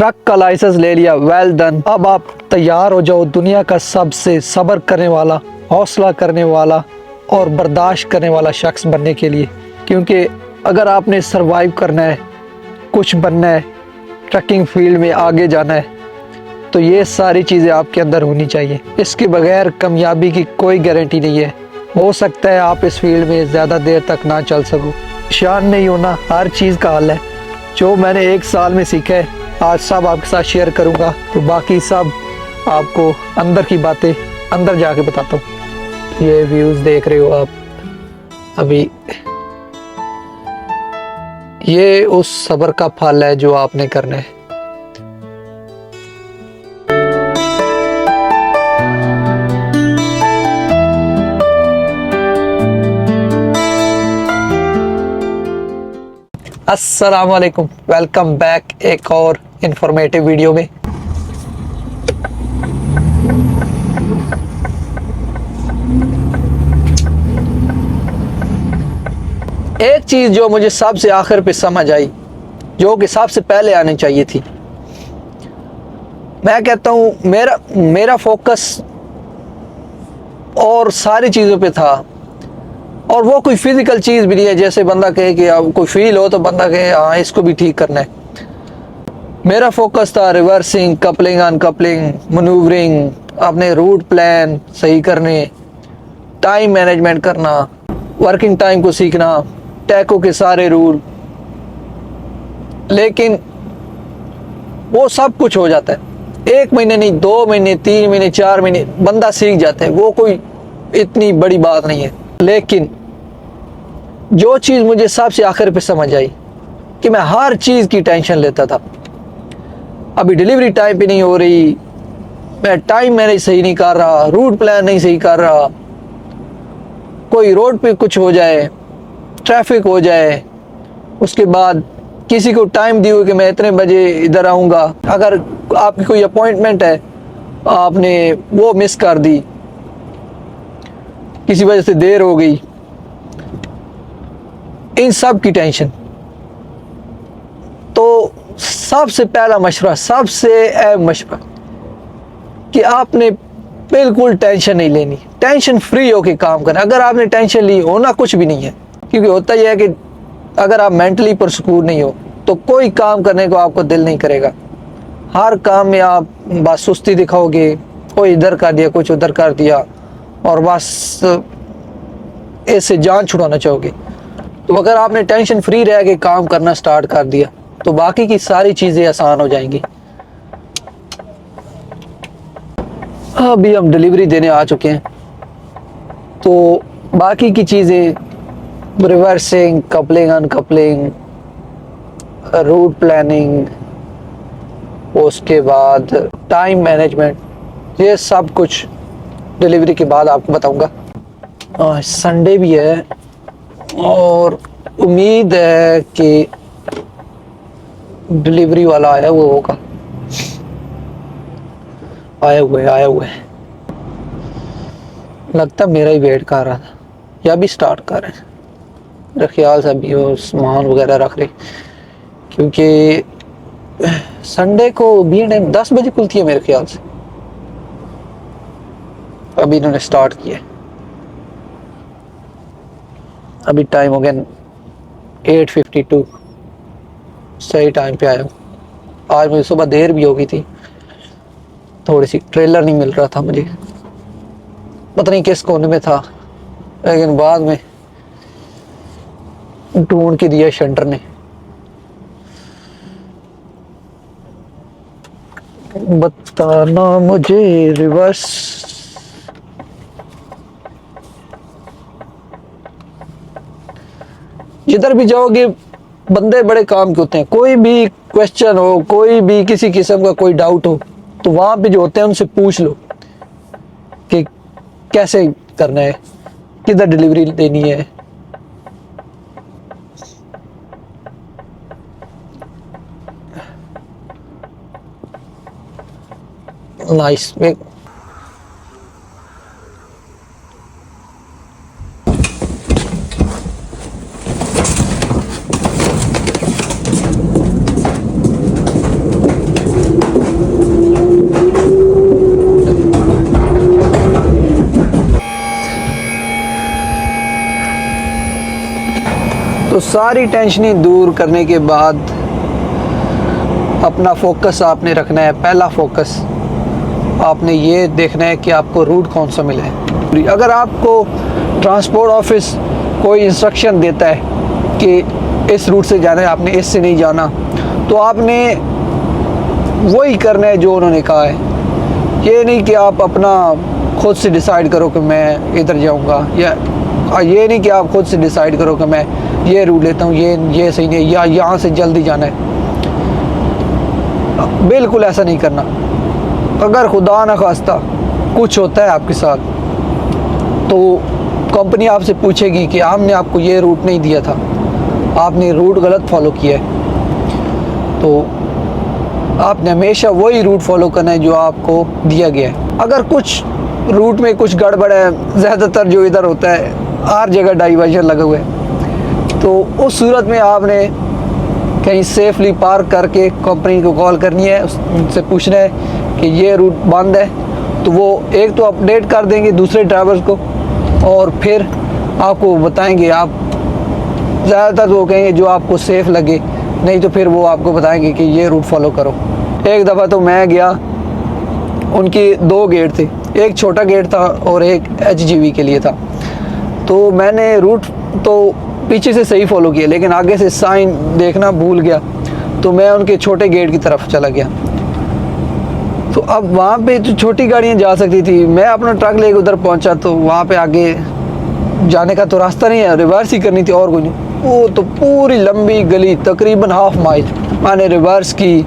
Truck का licence ले लिया, वेल डन। अब आप तैयार हो जाओ दुनिया का सबसे सब्र करने वाला, हौसला करने वाला और बर्दाश्त करने वाला शख्स बनने के लिए। क्योंकि अगर आपने सरवाइव करना है, कुछ बनना है, ट्रकिंग फील्ड में आगे जाना है, तो ये सारी चीज़ें आपके अंदर होनी चाहिए। इसके बगैर कामयाबी की कोई गारंटी नहीं है। हो सकता है आप इस फील्ड में ज़्यादा देर तक ना चल सको। शान नहीं होना हर चीज़ का हल है। जो मैंने 1 साल में सीखा है आज सब आपके साथ शेयर करूँगा, तो बाकी सब आपको अंदर की बातें अंदर जाके बताता हूँ। ये व्यूज़ देख रहे हो आप अभी, ये उस सब्र का फल है जो आपने करना है। अस्सलाम वालेकुम, वेलकम बैक एक और इंफॉर्मेटिव वीडियो में। एक चीज़ जो मुझे सबसे आखिर पे समझ आई, जो कि सबसे पहले आनी चाहिए थी, मैं कहता हूँ मेरा फोकस और सारी चीज़ों पे था, और वो कोई फिजिकल चीज़ भी नहीं है जैसे बंदा कहे कि अब कोई फील हो तो बंदा कहे हाँ इसको भी ठीक करना है। मेरा फोकस था रिवर्सिंग, कपलिंग, अनकपलिंग, मनूवरिंग, अपने रूट प्लान सही करने, टाइम मैनेजमेंट करना, वर्किंग टाइम को सीखना, टैको के सारे रूल। लेकिन वो सब कुछ हो जाता है 1 महीने नहीं, 2 महीने, 3 महीने, 4 महीने बंदा सीख जाता है। वो कोई इतनी बड़ी बात नहीं है। लेकिन जो चीज़ मुझे सबसे आखिर पे समझ आई कि मैं हर चीज़ की टेंशन लेता था। अभी डिलीवरी टाइम पे नहीं हो रही, मैं टाइम मैनेज सही नहीं कर रहा, रूट प्लान नहीं सही कर रहा, कोई रोड पे कुछ हो जाए, ट्रैफिक हो जाए, उसके बाद किसी को टाइम दी हो कि मैं इतने बजे इधर आऊँगा, अगर आपकी कोई अपॉइंटमेंट है आपने वो मिस कर दी, किसी वजह से देर हो गई, इन सब की टेंशन। तो सबसे पहला मशवरा, सबसे अहम मशवरा कि आपने बिल्कुल टेंशन नहीं लेनी, टेंशन फ्री होके काम करना। अगर आपने टेंशन ली, होना कुछ भी नहीं है। क्योंकि होता यह है कि अगर आप मेंटली पुरसुकून नहीं हो तो कोई काम करने को आपको दिल नहीं करेगा। हर काम में आप बस सुस्ती दिखाओगे, कोई इधर कर दिया, कुछ उधर कर दिया, और बस इससे जान छुड़ाना चाहोगे। तो अगर आपने टेंशन फ्री रह के काम करना स्टार्ट कर दिया तो बाकी की सारी चीज़ें आसान हो जाएंगी। अभी हम डिलीवरी देने आ चुके हैं, तो बाकी की चीज़ें reversing, coupling, uncoupling, route planning, उसके बाद टाइम मैनेजमेंट, ये सब कुछ डिलीवरी के बाद आपको बताऊंगा। संडे भी है और उम्मीद है कि डिलीवरी वाला आया वो होगा। आया हुए लगता मेरा ही वेट कर रहा था, या भी स्टार्ट कर रहे हैं। मेरे ख्याल से अभी वो सामान वगैरह रख रहे, क्योंकि संडे को B&M 10 बजे खुलती है मेरे ख्याल से। अभी इन्होंने स्टार्ट किया, अभी टाइम हो गया 8:52, सही टाइम पे आया हूँ। आज मुझे सुबह देर भी हो गई थी, थोड़ी सी ट्रेलर नहीं मिल रहा था मुझे, पता नहीं किस कोने में था, लेकिन बाद में ढूंढ के दिया शंटर ने। बताना मुझे रिवर्स, जिधर भी जाओगे बंदे बड़े काम के होते हैं। कोई भी क्वेश्चन हो, कोई भी किसी किस्म का कोई डाउट हो, तो वहाँ पे जो होते हैं उनसे पूछ लो कि कैसे करना है, किधर डिलीवरी देनी है। नाइस। तो सारी टेंशनें दूर करने के बाद अपना फोकस आपने रखना है। पहला फोकस आपने ये देखना है कि आपको रूट कौन सा मिले। अगर आपको ट्रांसपोर्ट ऑफिस कोई इंस्ट्रक्शन देता है कि इस रूट से जाना है, आपने इससे नहीं जाना, तो आपने वही करना है जो उन्होंने कहा है। ये नहीं कि आप अपना खुद से डिसाइड करो कि मैं इधर जाऊंगा, या ये नहीं कि आप खुद से डिसाइड करो कि मैं ये रूट लेता हूँ, ये सही नहीं, या यहाँ से जल्दी जाना है। बिल्कुल ऐसा नहीं करना। अगर खुदा न खास्ता कुछ होता है आपके साथ, तो कंपनी आपसे पूछेगी कि हमने आपको ये रूट नहीं दिया था, आपने रूट गलत फॉलो किया है। तो आपने हमेशा वही रूट फॉलो करना है जो आपको दिया गया है। अगर कुछ रूट में कुछ गड़बड़ है, ज़्यादातर जो इधर होता है हर जगह डाइवर्जन लगे हुए, तो उस सूरत में आपने कहीं सेफली पार्क करके कंपनी को कॉल करनी है, उनसे पूछना है कि ये रूट बंद है। तो वो एक तो अपडेट कर देंगे दूसरे ड्राइवर्स को, और फिर आपको बताएंगे। आप ज़्यादातर वो कहेंगे जो आपको सेफ़ लगे, नहीं तो फिर वो आपको बताएंगे कि ये रूट फॉलो करो। एक दफ़ा तो मैं गया, उनकी 2 गेट थे, एक छोटा गेट था और एक HGV के लिए था। तो मैंने रूट तो पीछे से सही फॉलो किया, लेकिन आगे से साइन देखना भूल गया, तो मैं उनके छोटे गेट की तरफ चला गया। तो अब वहाँ पे तो छोटी गाड़ियाँ जा सकती थी, मैं अपना ट्रक लेकर उधर पहुँचा, तो वहाँ पे आगे जाने का तो रास्ता नहीं है, रिवर्स ही करनी थी और कोई नहीं। वो तो पूरी लंबी गली तकरीबन हाफ माइल मैंने रिवर्स की,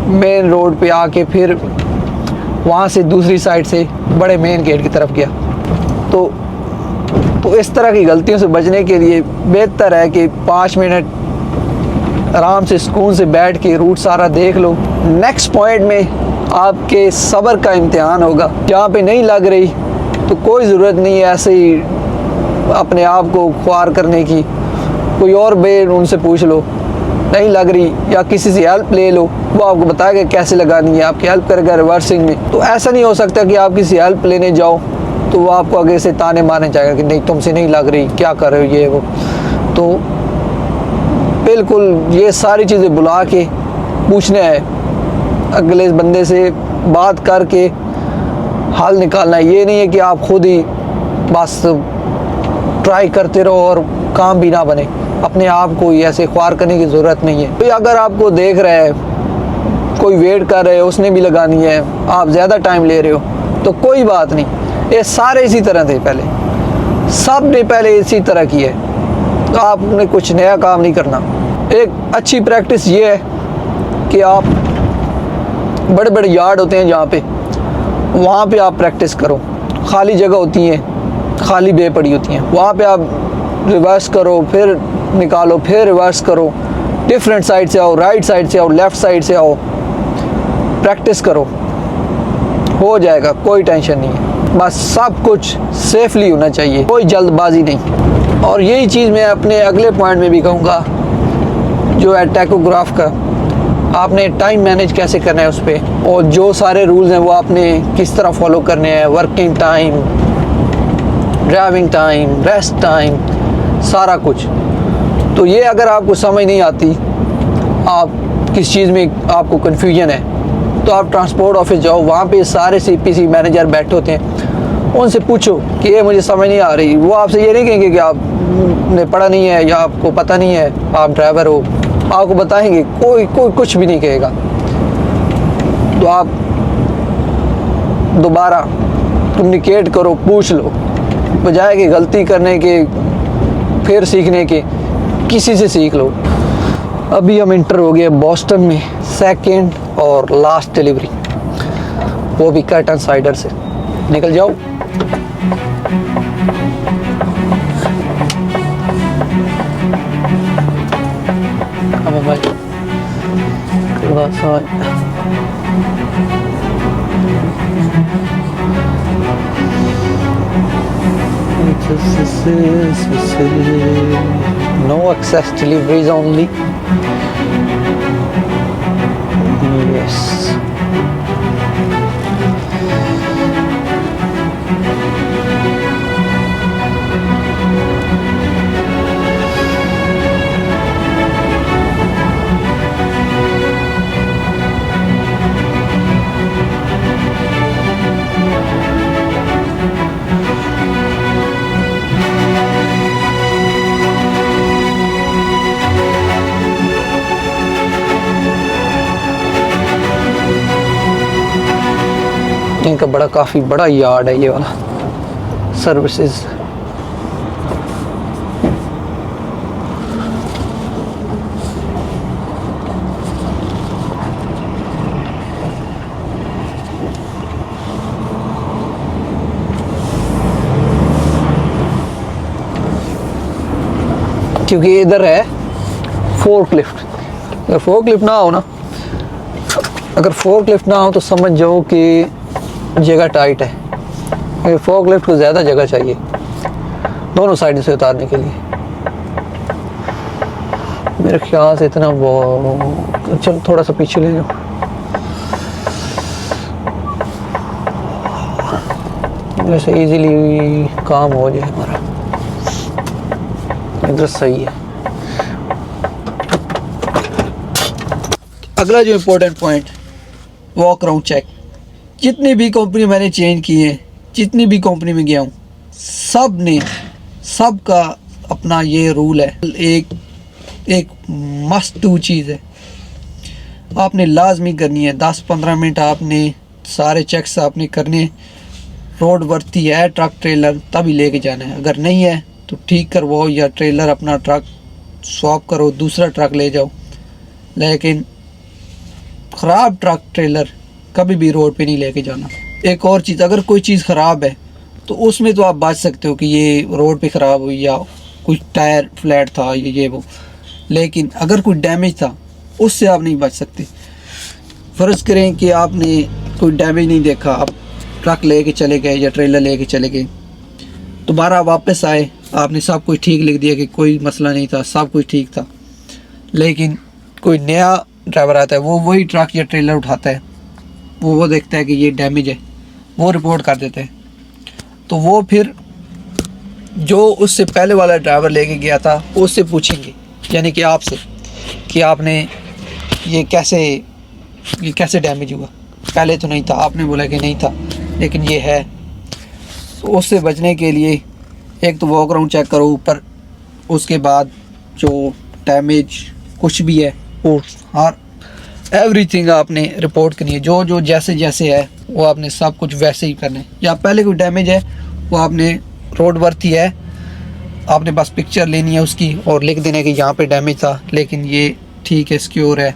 मेन रोड पे आके फिर वहाँ से दूसरी साइड से बड़े मेन गेट की तरफ गया। तो इस तरह की गलतियों से बचने के लिए बेहतर है कि 5 मिनट आराम से सुकून से बैठ के रूट सारा देख लो। नेक्स्ट पॉइंट में आपके सब्र का इम्तिहान होगा। जहाँ पे नहीं लग रही तो कोई ज़रूरत नहीं है ऐसे ही अपने आप को ख्वार करने की। कोई और उनसे पूछ लो, नहीं लग रही, या किसी से हेल्प ले लो, वो आपको बताएगा कैसे लगानी है, आपकी हेल्प करेगा रिवर्सिंग में। तो ऐसा नहीं हो सकता कि आप किसी हेल्प लेने जाओ तो वो आपको आगे से ताने मारने जाएगा कि नहीं तुमसे नहीं लग रही, क्या कर रहे हो ये वो। तो बिल्कुल ये सारी चीज़ें बुला के पूछना है, अगले बंदे से बात करके हल निकालना है। ये नहीं है कि आप खुद ही बस ट्राई करते रहो और काम भी ना बने। अपने आप को ऐसे ख्वार करने की ज़रूरत नहीं है। तो अगर आपको देख रहा है, कोई वेट कर रहे हो, उसने भी लगानी है, आप ज़्यादा टाइम ले रहे हो, तो कोई बात नहीं। ये सारे इसी तरह थे, पहले सब ने पहले इसी तरह की है, तो आपने कुछ नया काम नहीं करना। एक अच्छी प्रैक्टिस ये है कि आप बड़े बड़े यार्ड होते हैं जहाँ पे, वहाँ पे आप प्रैक्टिस करो। खाली जगह होती हैं, खाली बे पड़ी होती हैं, वहाँ पे आप रिवर्स करो, फिर निकालो, फिर रिवर्स करो, डिफरेंट साइड से आओ, राइट साइड से आओ, लेफ़्ट साइड से आओ, प्रैक्टिस करो, हो जाएगा, कोई टेंशन नहीं है। बस सब कुछ सेफली होना चाहिए, कोई जल्दबाजी नहीं। और यही चीज़ मैं अपने अगले पॉइंट में भी कहूँगा, जो है टैकोग्राफ का। आपने टाइम मैनेज कैसे करना है उस पर, और जो सारे रूल्स हैं वो आपने किस तरह फॉलो करने हैं, working time, driving time, rest time, सारा कुछ। तो ये अगर आपको समझ नहीं आती, आप किस चीज़ में आपको कन्फ्यूजन है, तो आप ट्रांसपोर्ट ऑफिस जाओ, वहाँ पे सारे CPC मैनेजर बैठे होते हैं, उनसे पूछो कि ये मुझे समझ नहीं आ रही। वो आपसे ये नहीं कहेंगे कि आपने पढ़ा नहीं है या आपको पता नहीं है, आप ड्राइवर हो, आपको बताएंगे। कोई कुछ भी नहीं कहेगा। तो आप दोबारा कम्युनिकेट करो, पूछ लो, बजाय कि गलती करने के फिर सीखने के, किसी से सीख लो। अभी हम इंटर हो गए बॉस्टन में, सेकंड और लास्ट डिलीवरी, वो भी कर्टन साइडर से। निकल जाओ। भाई थोड़ा सा no access deliveries only. Yes. इनका बड़ा काफ़ी बड़ा यार्ड है ये वाला सर्विसेज। क्योंकि इधर है फोर्क लिफ्ट, अगर फोर्क लिफ्ट ना हो ना, अगर फोर्क लिफ्ट ना हो तो समझ जाओ कि जगह टाइट है। क्योंकि फोर्क लिफ्ट को ज़्यादा जगह चाहिए दोनों साइड से उतारने के लिए। मेरे ख्याल से इतना वो, चलो थोड़ा सा पीछे ले जाओ। जैसे इजीली काम हो जाए हमारा। इधर सही है। अगला जो important point, walk around check. जितनी भी कंपनी मैंने चेंज की है, जितनी भी कंपनी में गया हूँ, सब का अपना ये रूल है। एक मस्ट डू चीज़ है, आपने लाजमी करनी है। 10-15 मिनट आपने सारे चेक्स आपने करने। रोड वर्ती है ट्रक ट्रेलर तभी लेके जाना है, अगर नहीं है तो ठीक करवाओ या ट्रेलर अपना ट्रक स्वैप करो, दूसरा ट्रक ले जाओ। लेकिन ख़राब ट्रक ट्रेलर कभी भी रोड पे नहीं लेके जाना। एक और चीज़, अगर कोई चीज़ ख़राब है तो उसमें तो आप बच सकते हो कि ये रोड पे ख़राब हुई या कुछ टायर फ्लैट था ये वो, लेकिन अगर कोई डैमेज था उससे आप नहीं बच सकते। फ़र्ज़ करें कि आपने कोई डैमेज नहीं देखा, आप ट्रक लेके चले गए या ट्रेलर लेके चले गए, दोबारा वापस आए, आपने सब कुछ ठीक लिख दिया कि कोई मसला नहीं था, सब कुछ ठीक था, लेकिन कोई नया ड्राइवर आता है, वो वही ट्रक या ट्रेलर उठाता है, वो देखता है कि ये डैमेज है, वो रिपोर्ट कर देते हैं। तो वो फिर जो उससे पहले वाला ड्राइवर लेके गया था उससे पूछेंगे, यानी कि आपसे, कि आपने ये कैसे डैमेज हुआ, पहले तो नहीं था, आपने बोला कि नहीं था लेकिन ये है। तो उससे बचने के लिए एक तो वॉक अराउंड चेक करो ऊपर, उसके बाद जो डैमेज कुछ भी है वो हर एवरीथिंग आपने रिपोर्ट करनी है। जो जैसे है वो आपने सब कुछ वैसे ही करना है। या पहले कोई डैमेज है वो आपने रोड वर्ती है, आपने बस पिक्चर लेनी है उसकी और लिख देना है कि यहाँ पे डैमेज था लेकिन ये ठीक है, सिक्योर है,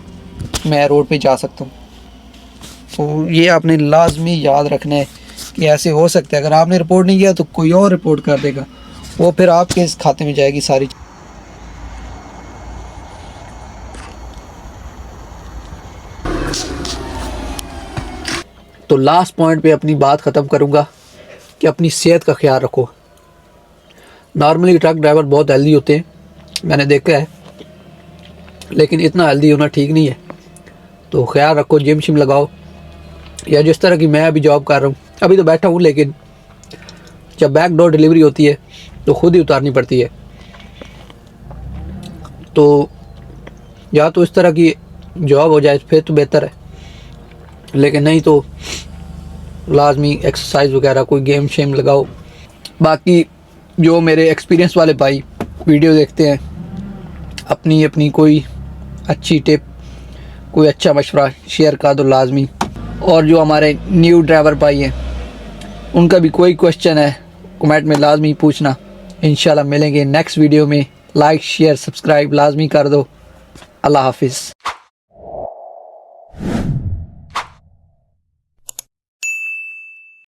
मैं रोड पे जा सकता हूँ। तो ये आपने लाजमी याद रखना है कि ऐसे हो सकता है, अगर आपने रिपोर्ट नहीं किया तो कोई और रिपोर्ट कर देगा, वो फिर आपके इस खाते में जाएगी सारी। तो लास्ट पॉइंट पे अपनी बात ख़त्म करूँगा कि अपनी सेहत का ख्याल रखो। नॉर्मली ट्रक ड्राइवर बहुत हेल्दी होते हैं, मैंने देखा है, लेकिन इतना हेल्दी होना ठीक नहीं है। तो ख्याल रखो, जिम शिम लगाओ, या जिस तरह की मैं अभी जॉब कर रहा हूँ, अभी तो बैठा हूँ, लेकिन जब बैक डोर डिलीवरी होती है तो खुद ही उतारनी पड़ती है। तो या तो इस तरह की जॉब हो जाए फिर तो बेहतर है, लेकिन नहीं तो लाजमी एक्सरसाइज वगैरह कोई गेम शेम लगाओ। बाकी जो मेरे एक्सपीरियंस वाले भाई वीडियो देखते हैं, अपनी कोई अच्छी टिप, कोई अच्छा मशवरा शेयर कर दो लाजमी। और जो हमारे न्यू ड्राइवर भाई हैं उनका भी कोई क्वेश्चन है कमेंट में लाजमी पूछना। इंशाल्लाह मिलेंगे नेक्स्ट वीडियो में। लाइक शेयर सब्सक्राइब लाजमी कर दो। अल्लाह हाफिज़।